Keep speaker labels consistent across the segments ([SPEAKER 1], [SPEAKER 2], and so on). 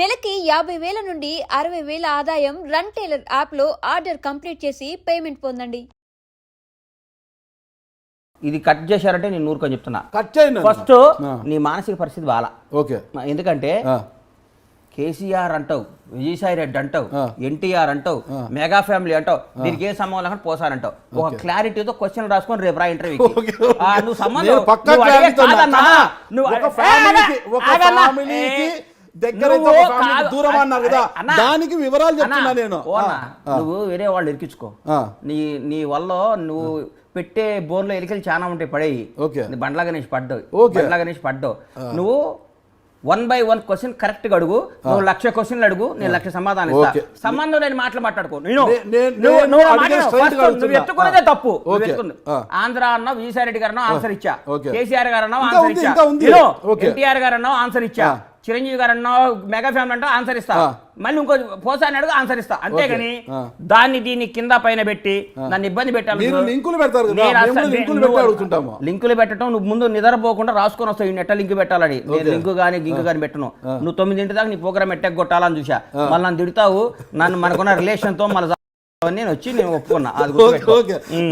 [SPEAKER 1] నెలకి 50,000 నుండి 60,000 ఆదాయం రన్ టైలర్ యాప్లో ఆర్డర్ కంప్లీట్ చేసి పేమెంట్ పొందండి.
[SPEAKER 2] ఇది కట్ చేశారంటే నేను నూరుకొని చెప్తున్నా.
[SPEAKER 3] కట్ చేయండి.
[SPEAKER 2] ఫస్ట్ నీ మానసిక పరిస్థితి బాలా.
[SPEAKER 3] ఓకే.
[SPEAKER 2] ఎందుకంటే కేసీఆర్ అంటావు, విజయసాయి రెడ్డి అంటావు, ఎన్టీఆర్ అంటావు, మెగా ఫ్యామిలీ అంటావు, దీనికి ఏ సంబంధం లేకుండా పోసారంటావు. ఒక క్లారిటీతో క్వశ్చన్ రాసుకొని రేపు రా ఇంటర్వ్యూ. నువ్వు సంబంధం
[SPEAKER 3] దూరం అన్నారు కదా, దానికి వివరాలు చెప్తున్నా నేను.
[SPEAKER 2] నువ్వు వేరే వాళ్ళు ఇరికించుకో. నీ వల్ల నువ్వు పెట్టే బోర్లో ఎలికలు చాలా ఉంటాయి, పడేయి. బండ్లా గణేష్ పడ్డావు. నువ్వు 1 by 1 క్వశ్చన్ కరెక్ట్ గా అడుగు. నువ్వు 1,00,000 క్వశ్చన్లు అడుగు, నేను 1,00,000 సమాధానం ఇస్తా. సంబంధం లేని మాటలు మాట్లాడుకో. నువ్వు ఎత్తుకున్నదే తప్పు. ఆంధ్ర అన్నావు, విజయసాయి రెడ్డి గారు అన్నావు, ఆన్సర్ ఇచ్చా. కేసీఆర్ గారు అన్నావు, ఆన్సర్ ఇచ్చా. ఎన్టీఆర్ గారు అన్నావు, ఆన్సర్ ఇచ్చా. చిరంజీవి గారు అన్నావు, మెగా ఫ్యామిలీ అంటావు, ఆన్సర్ ఇస్తా. మళ్ళీ ఇంకో పోసాని అడుగు, ఆన్సర్ ఇస్తా. అంతేగాని దీన్ని కింద పైన పెట్టి నన్ను ఇబ్బంది పెట్టాలి. లింకులు పెట్టడం నువ్వు ముందు నిద్రపోకుండా రాసుకొని వస్తావు. నెట్ట లింక్ పెట్టాలని. నేను లింకు కానీ గింకు కానీ పెట్టను. నువ్వు 9 దాకా నీ ప్రోగ్రామ్ ఎట్టగొట్టాలని చూసా. మళ్ళీ నన్ను తిడతావు. మనకున్న రిలేషన్ తో మళ్ళీ నేను ఒప్పుకున్నా.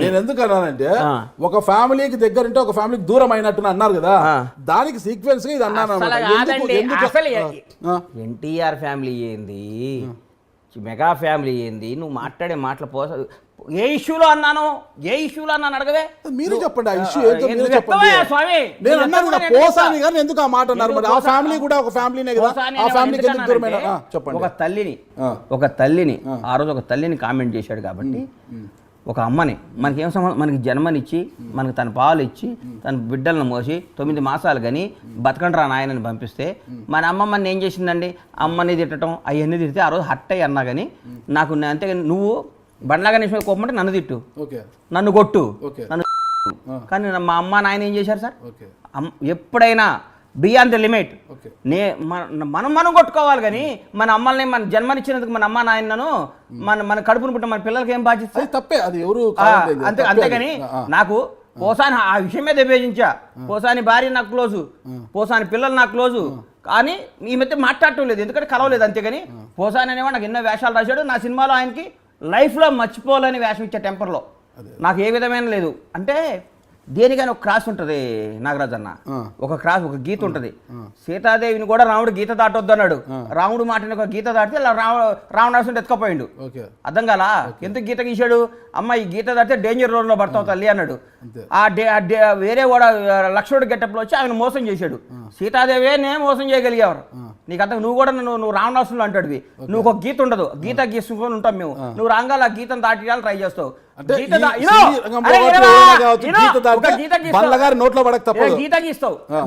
[SPEAKER 3] నేను ఎందుకు అన్నానంటే, ఒక ఫ్యామిలీకి దగ్గరంటే ఒక ఫ్యామిలీకి దూరం అయినట్టు అన్నారు కదా, దానికి సీక్వెన్స్ గా ఇది అన్నాను.
[SPEAKER 2] ఎన్టీఆర్ ఫ్యామిలీ ఏంది, మెగా ఫ్యామిలీ ఏంది, నువ్వు మాట్లాడే మాటలు ఏ ఇష్యూలో అన్నాను అడగవే.
[SPEAKER 3] మీరు చెప్పండి ఆ ఇష్యూ ఏంటో మీరు చెప్పండి. నేను అన్నాను కదా పోసాని గాని ఎందుకు ఆ మాట అన్నారు? మరి ఆ ఫ్యామిలీ కూడా ఒక ఫ్యామిలీనే కదా, ఆ ఫ్యామిలీకి ఎందుకు దూరమైన? చెప్పండి.
[SPEAKER 2] ఒక తల్లిని ఆ రోజు ఒక తల్లిని కామెంట్ చేశాడు కాబట్టి, ఒక అమ్మని మనకేం సంబంధం, మనకి జన్మనిచ్చి మనకి తన పాలు ఇచ్చి తన బిడ్డలను మోసి 9 మాసాలు కానీ బతకండి రా నాయనని పంపిస్తే మన అమ్మమ్మని ఏం చేసిందండి? అమ్మని తిట్టడం అవన్నీ తిడితే ఆ రోజు హట్ అయ్యి అన్నా కానీ నాకు అంతేగాని నువ్వు బండ్లా గణేష్ మీద కోపమంటే నన్ను తిట్టు, నన్ను కొట్టు, నన్ను. కానీ మా అమ్మ నాయన ఏం చేశారు సార్? ఎప్పుడైనా బియాండ్ ద లిమిట్ మనం కొట్టుకోవాలి. కానీ మన అమ్మల్ని మన జన్మనిచ్చినందుకు మన అమ్మ నాయనను మన కడుపును పుట్టిన మన పిల్లలకి ఏం బాధ్యత?
[SPEAKER 3] తప్పే అది. ఎవరు
[SPEAKER 2] అంతేగాని నాకు పోసాని ఆ విషయం మీద విభేజించా. పోసాని భార్య నాకు క్లోజు, పోసాని పిల్లలు నాకు క్లోజు. కానీ ఈ మధ్య మాట్లాడటం లేదు, ఎందుకంటే కలవలేదు. అంతేగాని పోసాని అనేవాడు నాకు ఎన్నో వేషాలు రాశాడు. నా సినిమాలో ఆయనకి లైఫ్లో మర్చిపోలేని వేషం ఇచ్చే టెంపర్లో నాకు ఏ విధమైన లేదు. అంటే దేనికైనా ఒక క్రాస్ ఉంటుంది నాగరాజ్ అన్న. ఒక గీత ఉంటుంది. సీతాదేవిని కూడా రాముడు గీత దాటొద్దు అన్నాడు. రాముడు మాటని ఒక గీత దాటితే రావణాసుని ఎత్తుకపోయిండు. అర్థం కాలా? ఎందుకు గీత గీశాడు? అమ్మ ఈ గీత దాటితే డేంజర్ రోడ్లో పడతావు తల్లి అన్నాడు. వేరే కూడా లక్ష్మణుడు గెటప్లో వచ్చి ఆయన మోసం చేశాడు. సీతాదేవే నేను మోసం చేయగలిగేవారు. నీకు అంత నువ్వు కూడా నువ్వు రావణాసులు అంటాడు. నువ్వు ఒక గీత ఉండదు, గీత గీసుకొని ఉంటాం మేము. నువ్వు రాగాలి ఆ గీతను దాటియాలని ట్రై చేస్తావు.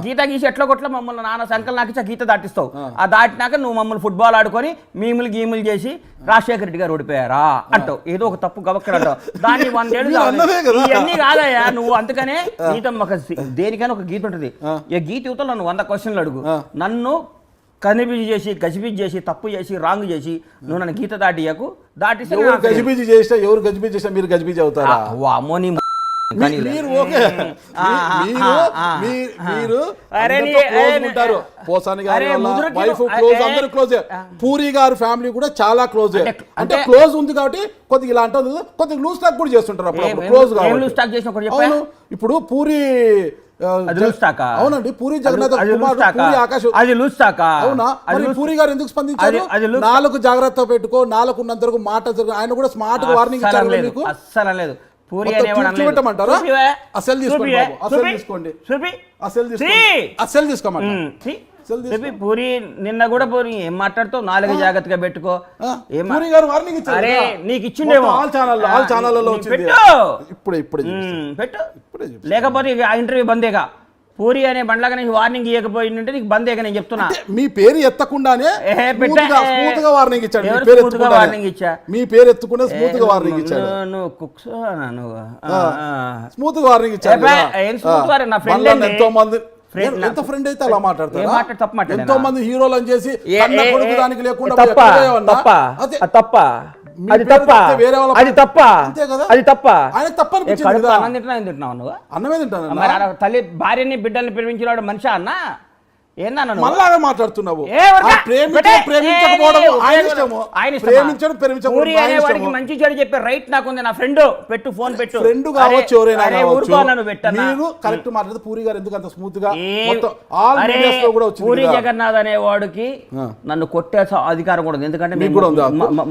[SPEAKER 2] గీత గీసి ఎట్లా కొట్ల మమ్మల్ని నాన్న సంకల్ నాకు ఇచ్చా గీత దాటిస్తావు. ఆ దాటినాక నువ్వు మమ్మల్ని ఫుట్బాల్ ఆడుకొని గీములు చేసి రాజశేఖర రెడ్డి గారు ఓడిపోయారా అంటావు. ఏదో ఒక తప్పు గబక్కడ అంటావు. దాన్ని 1 ఏళ్ళు ఇవన్నీ కాదయ్యా నువ్వు. అందుకనే గీత దేనికైనా ఒక గీత ఉంటుంది. ఈ గీత యువతలో నన్ను 100 క్వశ్చన్లు అడుగు. నన్ను కనిపిజి చేసి గజిబిజి చేసి తప్పు చేసి రాంగ్ చేసి నువ్వు నన్ను గీత దాటియకు. దాటిస్తే
[SPEAKER 3] గజిబిజి చేసినా ఎవరు గజిబిజి చేసినా మీరు గజిబిజి అవుతారా?
[SPEAKER 2] అమ్మోని
[SPEAKER 3] పూరి గారు ఫ్యామిలీ కూడా చాలా క్లోజ్. అంటే క్లోజ్ ఉంది కాబట్టి కొద్దిగా ఇలా అంటే కొద్దిగా లూజ్ టాక్ కూడా చేస్తుంటారు అప్పుడు క్లోజ్ కాబట్టి. ఇప్పుడు పూరి అవునండి, పూరి జగన్నాథ్ పూరి ఆకాశ్ అవునా? మరి పూరి గారు ఎందుకు స్పందించారు? 4 జాగ్రత్త పెట్టుకో, 4 ఉన్నంత వరకు మాట. ఆయన కూడా స్మార్ట్ గా వార్నింగ్ ఇచ్చారు మీకు.
[SPEAKER 2] అస్సలు లేదు. పూరి
[SPEAKER 3] చూపెట్టమంటారా? అసలు తీసుకోండి బాబు, అసలు తీసుకోండి, అసలు తీసుకోమంటారు.
[SPEAKER 2] పూరి నిన్న కూడా పూరి ఏం మాట్లాడుతావు? 4 జాగ్రత్తగా పెట్టుకో.
[SPEAKER 3] అరే
[SPEAKER 2] నీకు ఇచ్చిండేమో పెట్టు. లేకపోతే ఆ ఇంటర్వ్యూ బందేగా. పూరి అనే బండ్లాగా నీకు వార్నింగ్ ఇవ్వకపోయిందంటే నీకు బందేగా నేను చెప్తున్నా.
[SPEAKER 3] మీ పేరు ఎత్తకుండానే వార్నింగ్ ఇచ్చాడు. మీ పేరు ఎత్తుకుంటే స్మూత్ గా వార్నింగ్ ఇచ్చాడు.
[SPEAKER 2] నువ్వు కుక్స్
[SPEAKER 3] స్మూత్ గా వార్నింగ్ ఇచ్చాడు.
[SPEAKER 2] నా ఫ్రెండ్
[SPEAKER 3] ఎంతో మంది ఎంత ఫ్రెండ్ అయితే అలా మాట్లాడతారు. ఎంతో మంది హీరోలు అని చేసి దానికి లేకుండా
[SPEAKER 2] తల్లి భార్యని బిడ్డల్ని పిలిపించినాడు మనిషి అన్న. ఏందన్నా నువ్వు?
[SPEAKER 3] మళ్ళా మాట్లాడుతున్నావు.
[SPEAKER 2] ఏ ఊరికే?
[SPEAKER 3] ప్రేమించకపోవడం ఆయన ఇష్టము, ప్రేమించడం
[SPEAKER 2] పూరి అనేవాడికి మంచి చెడు చెప్పే రైట్ నాకుంది. నా ఫ్రెండ్ పెట్టు, ఫోన్ పెట్టు.
[SPEAKER 3] ఫ్రెండ్ కావచ్చు, ఎవరైనా కావచ్చు.
[SPEAKER 2] నన్ను పెట్టన్నా
[SPEAKER 3] మీరు కరెక్ట్ మాట్లాడితే పూరి గారు ఎందుకు అంత స్మూత్ గా మొత్తం ఆల్ మీడియాస్ లో కూడా వచ్చింది.
[SPEAKER 2] పూరి జగన్నాథ్ అనేవాడికి నన్ను కొట్టే అధికారం కూడా ఉంది. ఎందుకంటే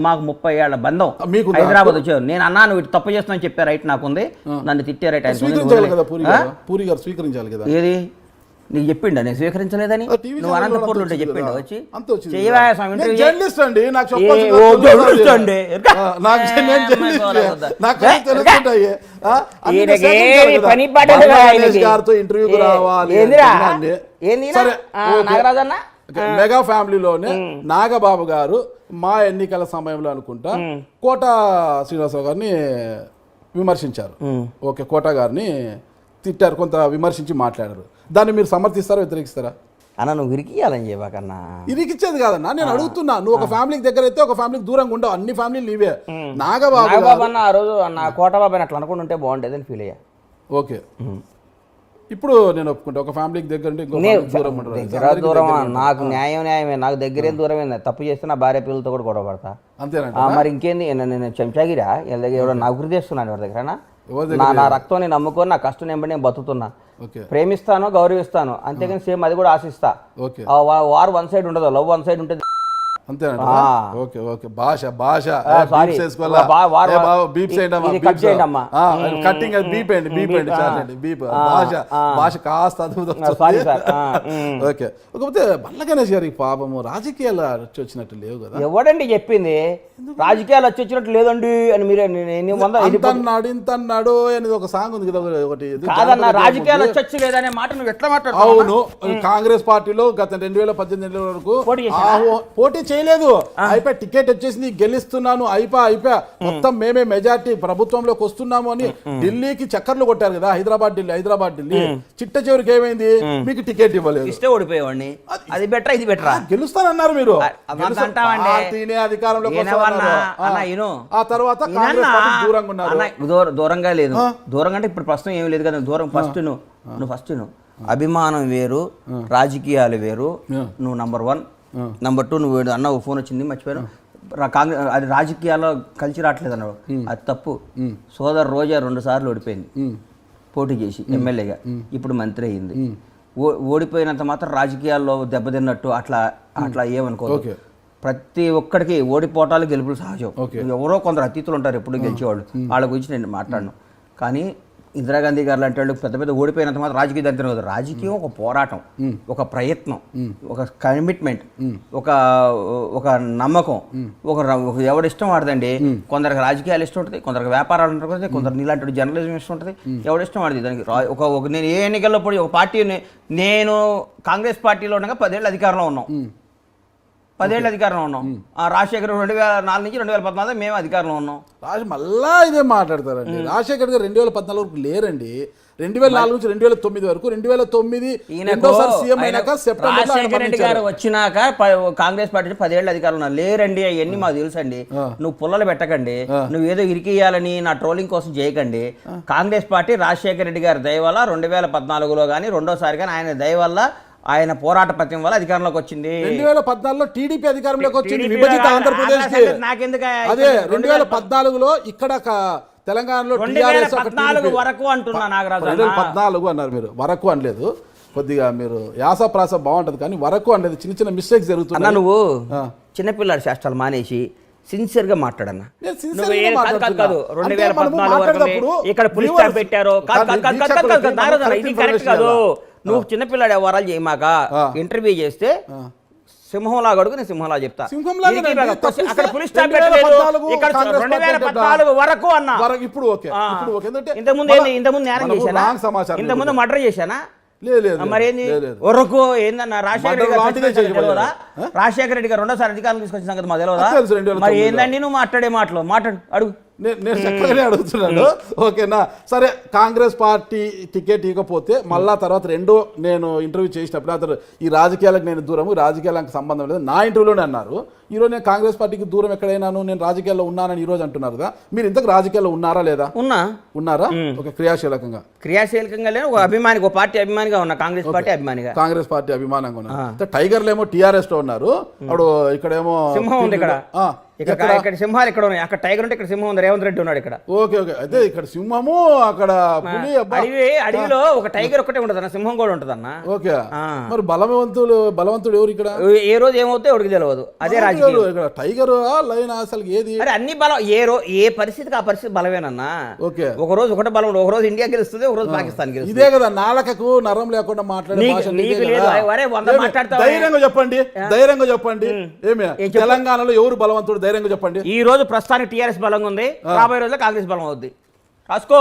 [SPEAKER 2] మాకు 30 ఏళ్ల బంధం. హైదరాబాద్ వచ్చావు, నేను అన్నా నువ్వు ఇటు తప్పు చేస్తున్నా చెప్పే రైట్ నాకుంది. నన్ను తిట్టే రైట్
[SPEAKER 3] స్వీకరించాలి కదా పూరి గారు, స్వీకరించాలి కదా.
[SPEAKER 2] ఏది నీకు చెప్పిండా నేను స్వీకరించలేదని? నువ్వు అనంతపూర్లో ఉంటే చెప్పిండా వచ్చి
[SPEAKER 3] జర్నలిస్ట్ అండి, గారితో ఇంటర్వ్యూకి రావాలి.
[SPEAKER 2] నాగరాజన్న
[SPEAKER 3] మెగా ఫ్యామిలీలోనే నాగబాబు గారు మా ఎన్నికల సమయంలో అనుకుంటా కోట శ్రీనివాసరావు గారిని విమర్శించారు. ఓకే, కోట గారిని తిట్టారు, కొంత విమర్శించి మాట్లాడారు. దాన్ని మీరు సమర్థిస్తారా, వ్యతిరేకిస్తారా?
[SPEAKER 2] అన్న నువ్వు ఇరికియాలని చెప్పకన్నా.
[SPEAKER 3] ఇరికిచ్చేది కాదన్నా, నేను అడుగుతున్నా. నువ్వు ఒక ఫ్యామిలీకి దగ్గర అయితే ఒక ఫ్యామిలీకి దూరంగా ఉండవు, అన్ని ఫ్యామిలీలు నీవే. నాగబాబు
[SPEAKER 2] అన్న ఆ రోజు అన్న కోటబాబు అని అట్లా అనుకుంటే ఉంటే బాగుండేది అని ఫీల్ అయ్యా.
[SPEAKER 3] ఓకే, ఇప్పుడు నేను ఒప్పుకుంటా, ఒక ఫ్యామిలీకి దగ్గర ఉంటే
[SPEAKER 2] దూరం. నాకు న్యాయమే, నాకు దగ్గరేం దూరమే. తప్పు చేస్తే నా భార్య పిల్లలతో కూడా గొడవ పడతా.
[SPEAKER 3] అంతేనా?
[SPEAKER 2] మరి ఇంకేంది, నేను చెంచాగిరా వీళ్ళ దగ్గర ఎవరో నా గురి చేస్తున్నాను ఎవరి దగ్గర. నా రక్తం నేను నమ్ముకొని నా కష్టం నేను బతుకుతున్నా. ప్రేమిస్తాను, గౌరవిస్తాను, అంతేగాని సేమ్ అది కూడా ఆశిస్తా. వార్ వన్ సైడ్ ఉండదు, లవ్ వన్ సైడ్ ఉంటుంది.
[SPEAKER 3] అంతేనా? ఓకే ఓకే, భాష భాష కట్టింగ్ బీప్ అండి, బీప్ అండి, బీప్ భాష భాష కాస్త ఓకే. కాకపోతే బండ్ల గణేష్ గారికి పాపము రాజకీయాలు వచ్చి వచ్చినట్టు లేవు కదా.
[SPEAKER 2] ఎవడండి చెప్పింది రాజకీయాలు వచ్చి వచ్చినట్టు లేదండి అని? మీరే
[SPEAKER 3] ఇంతన్నాడు ఇంతన్నాడు అనేది ఒక సాంగ్ ఉంది కదా ఒకటి.
[SPEAKER 2] కాదన్న, రాజకీయాలు వచ్చి లేదనే మాట నువ్వు ఎట్లా మాట్లాడుతావు?
[SPEAKER 3] అవును, కాంగ్రెస్ పార్టీలో గత 2018 వరకు పోటీ చేయలేదు. అయిపోయి టికెట్ వచ్చేసింది, గెలుస్తున్నాను, అయిపోయా మొత్తం మేమే మెజార్టీ ప్రభుత్వంలోకి వస్తున్నాము అని ఢిల్లీకి చక్కర్లు కొట్టారు కదా. హైదరాబాద్ ఢిల్లీ చిట్ట చివరికి ఏమైంది, మీకు టికెట్ ఇవ్వలేదు,
[SPEAKER 2] ఇస్తే ఓడిపోయేవాడిని. అది బెటరా ఇది బెటరా?
[SPEAKER 3] గెలుస్తానన్నారు మీరు, అధికారంలో ఆ తర్వాత దూరంగా ఉన్నారు.
[SPEAKER 2] దూరంగా లేదు, దూరంగా అంటే ఇప్పుడు ప్రస్తుతం ఏమి లేదు కదా. దూరం ఫస్ట్ నువ్వు అభిమానం వేరు, రాజకీయాలు వేరు. నువ్వు నంబర్ 1. నంబర్ 2 నువ్వు అన్న ఫోన్ వచ్చింది మర్చిపోయాను, కాంగ్రెస్ అది రాజకీయాల్లో కలిసి రావట్లేదు అన్నాడు. అది తప్పు. సోదరు రోజా 2 సార్లు ఓడిపోయింది పోటీ చేసి ఎమ్మెల్యేగా, ఇప్పుడు మంత్రి అయింది. ఓడిపోయినంత మాత్రం రాజకీయాల్లో దెబ్బతిన్నట్టు అట్లా ఏమనుకోదు. ప్రతి ఒక్కడికి ఓడిపోవటాలు గెలుపులు సహజం. ఎవరో కొందరు అతిథులు ఉంటారు ఎప్పుడు గెలిచేవాళ్ళు, వాళ్ళ గురించి నేను మాట్లాడను. కానీ ఇందిరాగాంధీ గారు లాంటి వాళ్ళు పెద్ద పెద్ద ఓడిపోయినంత మాత్రం రాజకీయ దరిద్రం కాదు. రాజకీయం ఒక పోరాటం, ఒక ప్రయత్నం, ఒక కమిట్మెంట్, ఒక నమ్మకం. ఎవడిష్టం వాడదండి. కొందరికి రాజకీయాలు ఇష్టం ఉంటుంది, కొందరికి వ్యాపారాలు ఉంటుంది, కొందరు నీలాంటి జర్నలిజం ఇష్టం ఉంటుంది. ఎవడిష్టం వాడది దానికి. నేను ఏ ఎన్నికల్లో పడి ఒక పార్టీ, నేను కాంగ్రెస్ పార్టీలో ఉండగా 10 ఏళ్ళు అధికారంలో ఉన్నాం. 10 ఏళ్ళు అధికారంలో ఉన్నాం. రాజశేఖర్ 2004 నుంచి 2014 మేము అధికారంలో ఉన్నాం.
[SPEAKER 3] మళ్ళా ఇదే మాట్లాడతారండి. రాజశేఖర్ గారు 2014 వరకు లేరండి. 2004 నుంచి 2009 వరకు. 2009 సీఎం అయినాక
[SPEAKER 2] రాజశేఖర రెడ్డి గారు వచ్చినాక కాంగ్రెస్ పార్టీ 10 ఏళ్ళు అధికారంలో లేరండి. అవన్నీ మాకు తెలుసండి. నువ్వు పుల్లలు పెట్టకండి, నువ్వు ఏదో ఇరికియాలని నా ట్రోలింగ్ కోసం చేయకండి. కాంగ్రెస్ పార్టీ రాజశేఖర రెడ్డి గారి దయ వల్ల 2014లో కానీ రెండోసారి కానీ ఆయన దయ వల్ల, ఆయన పోరాట పత్యం వల్ల అధికారంలోకి వచ్చింది.
[SPEAKER 3] 2014లో టీడీపీ అధికారంలోకి వచ్చింది, విభజిత ఆంధ్రప్రదేశ్. అదే 2014లో ఇక్కడ తెలంగాణలో
[SPEAKER 2] 2014 వరకు అంటున్నా నాగరాజు.
[SPEAKER 3] 2014 అన్నారు మీరు, వరకు అనలేదు. కొద్దిగా మీరు యాస ప్రాస బాగుంటది కానీ వరకు అనలేదు. చిన్న చిన్న మిస్టేక్స్ జరుగుతున్నాయి.
[SPEAKER 2] నువ్వు చిన్నపిల్లాడి శాస్త్రాలు మానేసి సిన్సియర్ గా మాట్లాడన్నా. కాదు 2014 వరకు ఇక్కడ పులిస్ స్టాప్ పెట్టారు. ఇది కరెక్ట్ కాదు. నువ్వు చిన్నపిల్లాడి వ్యవహారాలు చేయమాక. ఇంటర్వ్యూ చేస్తే సింహంలా అడుగు, నేను సింహంలా చెప్తా. అక్కడ పులిస్ స్టాప్ పెట్టలేదు. ఇక్కడ 2014 వరకు అన్నా.
[SPEAKER 3] ఇప్పుడు
[SPEAKER 2] ఇంతకుముందు నేరం చేశానా? ఇంతకుముందు మర్డర్ చేశానా? మరేంది వరకు ఏందన్నా? రాజశేఖర రెడ్డి గారు రెండోసారి అధికారులు తీసుకొచ్చిన సంగతి మాకు తెలియదా? మరి ఏందండి నువ్వు మాట్లాడే మాటలు? మాట్లాడు, అడుగు.
[SPEAKER 3] నేను చక్కగానే అడుగుతున్నాను. ఓకేనా, సరే కాంగ్రెస్ పార్టీ టికెట్ ఇవ్వకపోతే మళ్ళా తర్వాత రెండో నేను ఇంటర్వ్యూ చేసినప్పుడు అతను ఈ రాజకీయాలకు నేను దూరము, రాజకీయాలకు సంబంధం లేదు నా ఇంటర్వ్యూలోనే అన్నారు. ఈరోజు నేను కాంగ్రెస్ పార్టీకి దూరం ఎక్కడైనాను, నేను రాజకీయాల్లో ఉన్నానని ఈరోజు అంటున్నారు కదా, మీరు ఇంతకు రాజకీయాల్లో ఉన్నారా లేదా? ఉన్నారా? ఒక క్రియాశీలకంగా
[SPEAKER 2] లేని ఒక అభిమాని, ఒక పార్టీ అభిమానిగా ఉన్నా, కాంగ్రెస్ పార్టీ అభిమానిగా,
[SPEAKER 3] కాంగ్రెస్ పార్టీ అభిమానంగా ఉన్నారు. టైగర్లు ఏమో టీఆర్ఎస్ లో ఉన్నారు, అప్పుడు ఇక్కడేమో
[SPEAKER 2] సింహం ఉంది ఇక్కడ సింహాలు ఇక్కడ ఉన్నాయి, అక్కడ టైగర్ ఉంటే ఇక్కడ సింహం ఉంది, రేవంత్ రెడ్డి ఉన్నాడు ఇక్కడ.
[SPEAKER 3] ఓకే ఓకే, అయితే ఇక్కడ సింహము అక్కడ పులి.
[SPEAKER 2] అడవిలో ఒక టైగర్ ఒకటే ఉంటదన్న, సింహం కూడా ఉంటదన్న.
[SPEAKER 3] ఓకే, మరి బలవంతుడు ఎవరు ఇక్కడ?
[SPEAKER 2] ఏ రోజు ఏమవుతాయి ఎవరికి తెలియదు. అదే రాజకీయం.
[SPEAKER 3] ఇక్కడ టైగర్ లైన్ అసలు ఏది?
[SPEAKER 2] అరే అన్ని బలం, ఏ పరిస్థితికి ఆ పరిస్థితి బలమేనన్నా.
[SPEAKER 3] ఓకే,
[SPEAKER 2] ఒక రోజు ఒకటే బలం, ఒక రోజు ఇండియా గెలుస్తుంది, ఒక రోజు పాకిస్తాన్ గెలుస్తుంది.
[SPEAKER 3] ఇదే కదా నాలుకకు నరం లేకుండా మాట్లాడే భాష. ధైర్యంగా చెప్పండి ఏమే తెలంగాణలో ఎవరు బలవంతుడు? ధైర్యంగా చెప్పండి.
[SPEAKER 2] ఈ రోజు ప్రస్తుతానికి టీఆర్ఎస్ బలంగా ఉంది, రాబోయే రోజుల్లో కాంగ్రెస్ బలం అవుద్ది. రాసుకో.